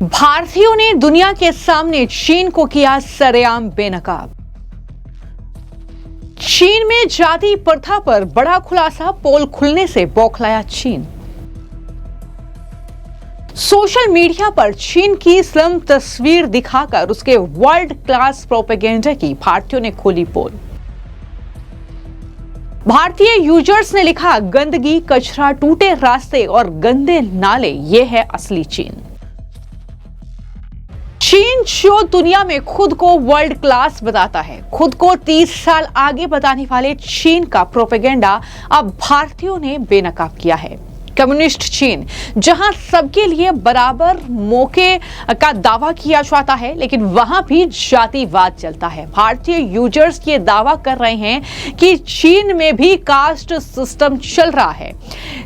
भारतीयों ने दुनिया के सामने चीन को किया सरेआम बेनकाब। चीन में जाति प्रथा पर बड़ा खुलासा, पोल खुलने से बौखलाया चीन। सोशल मीडिया पर चीन की स्लम तस्वीर दिखाकर उसके वर्ल्ड क्लास प्रोपेगेंडा की भारतीयों ने खोली पोल। भारतीय यूजर्स ने लिखा, गंदगी, कचरा, टूटे रास्ते और गंदे नाले, ये है असली चीन। चीन जो दुनिया में खुद को वर्ल्ड क्लास बताता है, खुद को 30 साल आगे बताने वाले चीन का प्रोपेगेंडा अब भारतीयों ने बेनकाब किया है। कम्युनिस्ट चीन, जहां सबके लिए बराबर मौके का दावा किया जाता है, लेकिन वहां भी जातिवाद चलता है। भारतीय यूजर्स ये दावा कर रहे हैं कि चीन में भी कास्ट सिस्टम चल रहा है।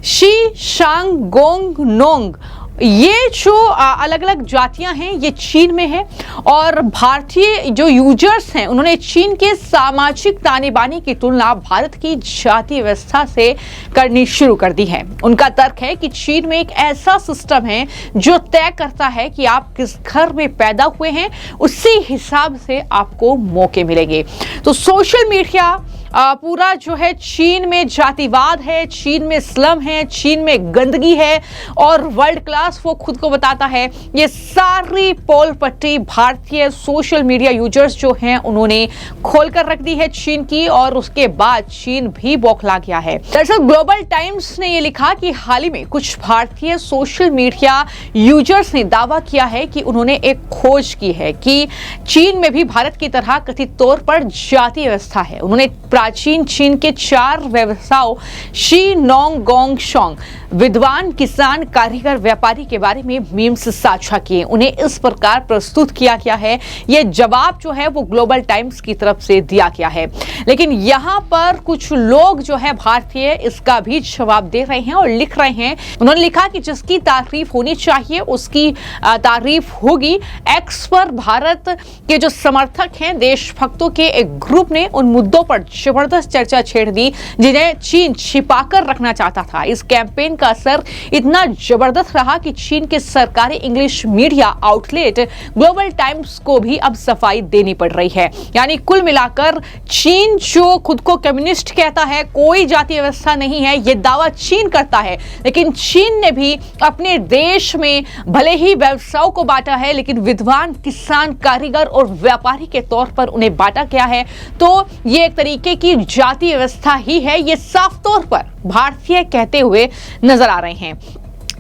शी, शांग, गोंग, नोंग, ये जो अलग अलग जातियां हैं, ये चीन में है। और भारतीय जो यूजर्स हैं, उन्होंने चीन के सामाजिक ताने बाने की तुलना भारत की जाति व्यवस्था से करनी शुरू कर दी है। उनका तर्क है कि चीन में एक ऐसा सिस्टम है जो तय करता है कि आप किस घर में पैदा हुए हैं, उसी हिसाब से आपको मौके मिलेंगे। तो सोशल मीडिया पूरा जो है, चीन में जातिवाद है, चीन में स्लम है, चीन में गंदगी है और वर्ल्ड क्लास वो खुद को बताता है। ये सारी पोल पट्टी भारतीय सोशल मीडिया यूजर्स जो हैं, उन्होंने खोलकर रख दी है चीन की, और उसके बाद चीन भी बौखला गया है। दरअसल ग्लोबल टाइम्स ने ये लिखा कि हाल ही में कुछ भारतीय सोशल मीडिया यूजर्स ने दावा किया है कि उन्होंने एक खोज की है कि चीन में भी भारत की तरह कथित तौर पर जाति व्यवस्था है। उन्होंने प्राचीन चीन के 4 व्यवसायों शी, नोंग, गोंग, शोंग, विद्वान, किसान, कारीगर, व्यापारी के बारे में मीम्स साझा किए। उन्हें इस प्रकार प्रस्तुत किया गया है। यह जवाब जो है वो ग्लोबल टाइम्स की तरफ से दिया गया है, लेकिन यहां पर कुछ लोग जो है भारतीय इसका भी जवाब दे रहे हैं और लिख रहे हैं। उन्होंने लिखा कि जिसकी तारीफ होनी चाहिए उसकी तारीफ होगी। एक्स पर भारत के जो समर्थक हैं, देशभक्तों के एक ग्रुप ने उन मुद्दों पर जबरदस्त चर्चा छेड़ दी जिन्हें चीन छिपाकर रखना चाहता था। इस कैंपेन का असर इतना जबरदस्त रहा कि चीन के सरकारी English media outlet global times को भी अब सफाई देनी पड़ रही है। यानी कुल मिलाकर चीन जो खुद को कम्युनिस्ट कहता है, कोई जातीय व्यवस्था नहीं है, यह दावा चीन करता है, लेकिन चीन ने भी अपने देश में भले ही व्यवसायों को बांटा है, लेकिन विद्वान, किसान, कारीगर और व्यापारी के तौर पर उन्हें बांटा गया है। तो ये एक तरीके की जातीय व्यवस्था ही है, ये साफ तौर पर भारतीय कहते हुए नजर आ रहे हैं।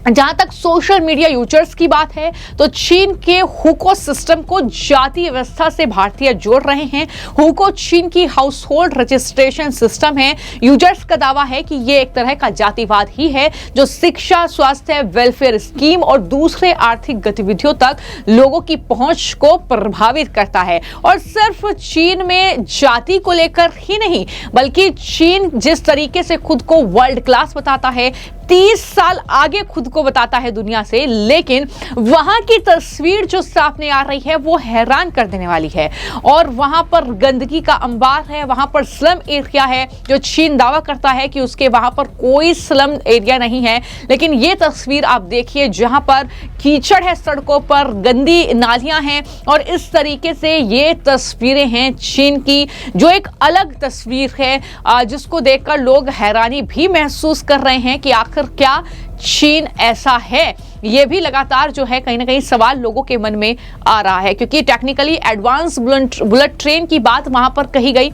जहां तक सोशल मीडिया यूजर्स की बात है, तो चीन के हुको सिस्टम को जातीय व्यवस्था से भारतीय जोड़ रहे हैं। हुको चीन की हाउस होल्ड रजिस्ट्रेशन सिस्टम है। यूजर्स का दावा है कि यह एक तरह का जातिवाद ही है जो शिक्षा, स्वास्थ्य, वेलफेयर स्कीम और दूसरे आर्थिक गतिविधियों तक लोगों की पहुंच को प्रभावित करता है। और सिर्फ चीन में जाति को लेकर ही नहीं, बल्कि चीन जिस तरीके से खुद को वर्ल्ड क्लास बताता है, 30 साल आगे खुद को बताता है दुनिया से, लेकिन वहां की तस्वीर जो सामने आ रही है वो हैरान कर देने वाली है। और वहां पर गंदगी का अंबार है, वहां पर स्लम एरिया है, जो चीन दावा करता है कि उसके वहां पर कोई स्लम एरिया नहीं है। लेकिन ये तस्वीर आप देखिए, जहां पर कीचड़ है सड़कों पर, गंदी नालियां हैं, और इस तरीके से ये तस्वीरें हैं चीन की, जो एक अलग तस्वीर है जिसको देखकर लोग हैरानी भी महसूस कर रहे हैं कि आखिर क्या चीन ऐसा है। ये भी लगातार जो है कहीं ना कहीं सवाल लोगों के मन में आ रहा है, क्योंकि टेक्निकली एडवांस बुलेट ट्रेन की बात वहां पर कही गई।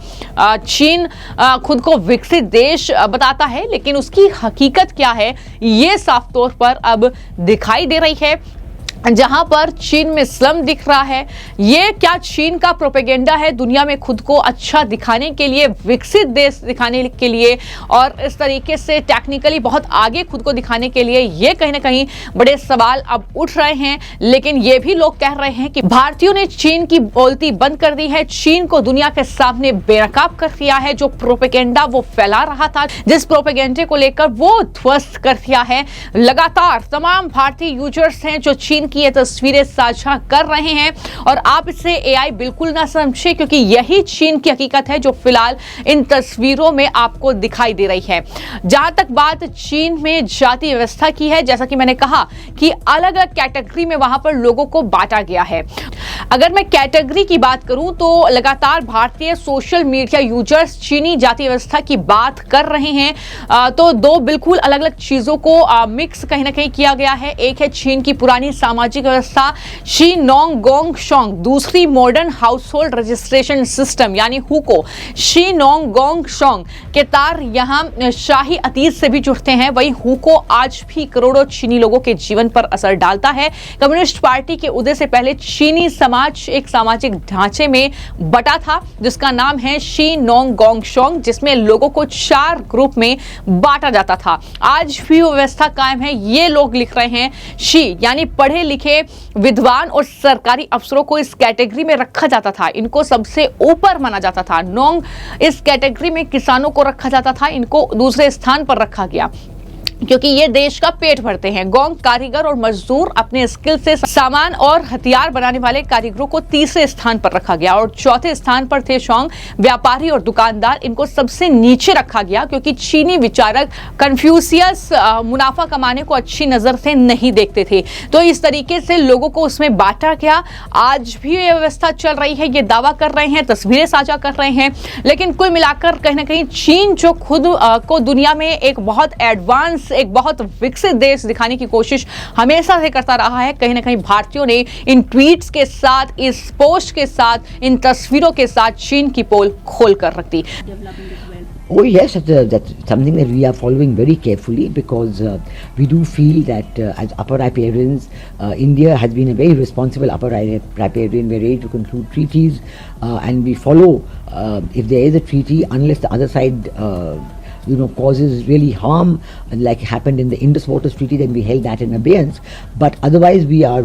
चीन खुद को विकसित देश बताता है, लेकिन उसकी हकीकत क्या है ये साफ तौर पर अब दिखाई दे रही है। जहां पर चीन में स्लम दिख रहा है, ये क्या चीन का प्रोपेगेंडा है दुनिया में खुद को अच्छा दिखाने के लिए, विकसित देश दिखाने के लिए, और इस तरीके से टेक्निकली बहुत आगे खुद को दिखाने के लिए, ये कहीं ना कहीं बड़े सवाल अब उठ रहे हैं। लेकिन ये भी लोग कह रहे हैं कि भारतीयों ने चीन की बोलती बंद कर दी है, चीन को दुनिया के सामने बेनकाब कर दिया है। जो प्रोपेगेंडा वो फैला रहा था, जिस प्रोपेगेंडे को लेकर वो ध्वस्त कर दिया है। लगातार तमाम भारतीय यूजर्स हैं जो चीन की ये तस्वीरें साझा कर रहे हैं और आप इसे एआई बिल्कुल ना समझे, क्योंकि यही चीन की हकीकत है जो फिलहाल इन तस्वीरों में आपको दिखाई दे रही है। जहां तक बात चीन में जाति व्यवस्था की है, जैसा कि मैंने कहा कि अलग अलग कैटेगरी में वहां पर लोगों को बांटा गया है। अगर मैं कैटेगरी की बात करूं तो लगातार भारतीय सोशल मीडिया यूजर्स चीनी जाति व्यवस्था की बात कर रहे हैं, तो दो बिल्कुल अलग अलग चीजों को मिक्स कहीं ना कहीं किया गया है। एक है चीन की पुरानी सामाजिक व्यवस्था शी नोंग गोंग शोंग, दूसरी modern house hold registration system यानी हुको। शी नोंग गोंग शोंग के तार यहां शाही अतीत से भी जुड़ते हैं, वहीं हुको आज भी करोड़ों चीनी लोगों के जीवन पर असर डालता है। कम्युनिस्ट पार्टी के उदय से पहले चीनी समाज एक सामाजिक ढांचे में बटा था जिसका नाम है शी नोंग गोंग शोंग, जिसमें लोगों को 4 ग्रुप में बांटा जाता था। आज भी वो व्यवस्था कायम है। ये लोग लिख रहे हैं शी यानी पढ़े लिखे विद्वान और सरकारी अफसरों को इस कैटेगरी में रखा जाता था, इनको सबसे ऊपर माना जाता था। नोंग इस कैटेगरी में किसानों को रखा जाता था, इनको दूसरे स्थान पर रखा गया क्योंकि ये देश का पेट भरते हैं। गोंग कारीगर और मजदूर अपने स्किल से सामान और हथियार बनाने वाले कारीगरों को तीसरे स्थान पर रखा गया और चौथे स्थान पर थे शोंग व्यापारी और दुकानदार, इनको सबसे नीचे रखा गया क्योंकि चीनी विचारक कन्फ्यूशियस मुनाफा कमाने को अच्छी नजर से नहीं देखते थे। तो इस तरीके से लोगों को उसमें बांटा गया। आज भी ये व्यवस्था चल रही है, ये दावा कर रहे हैं, तस्वीरें साझा कर रहे हैं, लेकिन कुल मिलाकर कहीं ना कहीं चीन जो खुद को दुनिया में एक बहुत एडवांस, एक बहुत विकसित देश दिखाने की कोशिश हमेशा से करता रहा है, कहीं ना कहीं भारतीयों ने इन ट्वीट्स के साथ, इस पोस्ट के साथ, इन तस्वीरों के साथ चीन की पोल खोल कर रख दी। Oh yes, that's something that we are following very carefully because we do feel that as upper riparians, India has been a very responsible upper riparian. We're ready to conclude treaties and we follow if there is a treaty unless the other side causes really harm, like happened in the Indus Waters Treaty, then we held that in abeyance. But otherwise, we are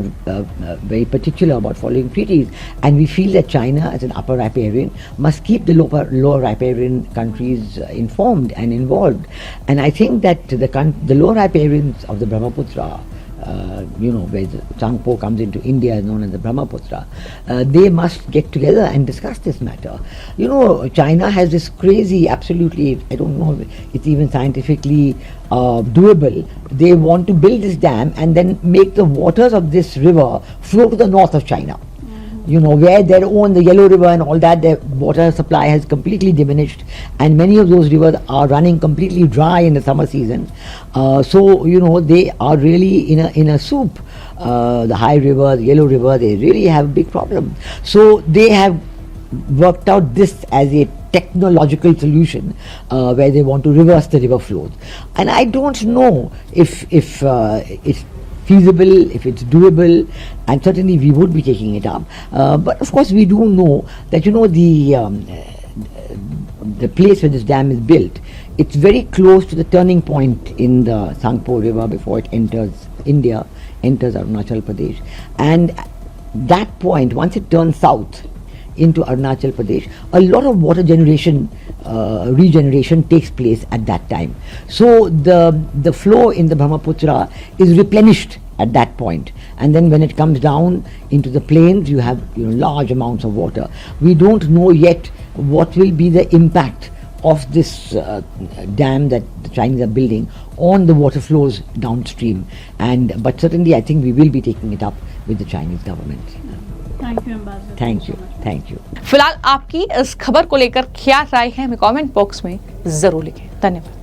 very particular about following treaties, and we feel that China, as an upper riparian, must keep the lower riparian countries informed and involved. And I think that the lower riparians of the Brahmaputra, where the Tsangpo comes into India, known as the Brahmaputra, they must get together and discuss this matter. China has this crazy, absolutely, I don't know, it's even scientifically doable. They want to build this dam and then make the waters of this river flow to the north of China. Where their own, the Yellow River and all that, their water supply has completely diminished and many of those rivers are running completely dry in the summer season. So, they are really in a soup. The High River, the Yellow River, they really have a big problem. So, they have worked out this as a technological solution where they want to reverse the river flows. And I don't know if it's feasible, if it's doable, and certainly we would be taking it up. But of course we do know that the place where this dam is built, it's very close to the turning point in the Tsangpo River before it enters India, enters Arunachal Pradesh. And that point, once it turns south into Arunachal Pradesh, a lot of water regeneration takes place at that time. So the flow in the Brahmaputra is replenished at that point, and then when it comes down into the plains, you have large amounts of water. We don't know yet what will be the impact of this dam that the Chinese are building on the water flows downstream, but certainly I think we will be taking it up with the Chinese government. Thank you, Ambassador. Thank you. फिलहाल आपकी इस खबर को लेकर क्या राय है हमें comment box में जरूर लिखें। धन्यवाद।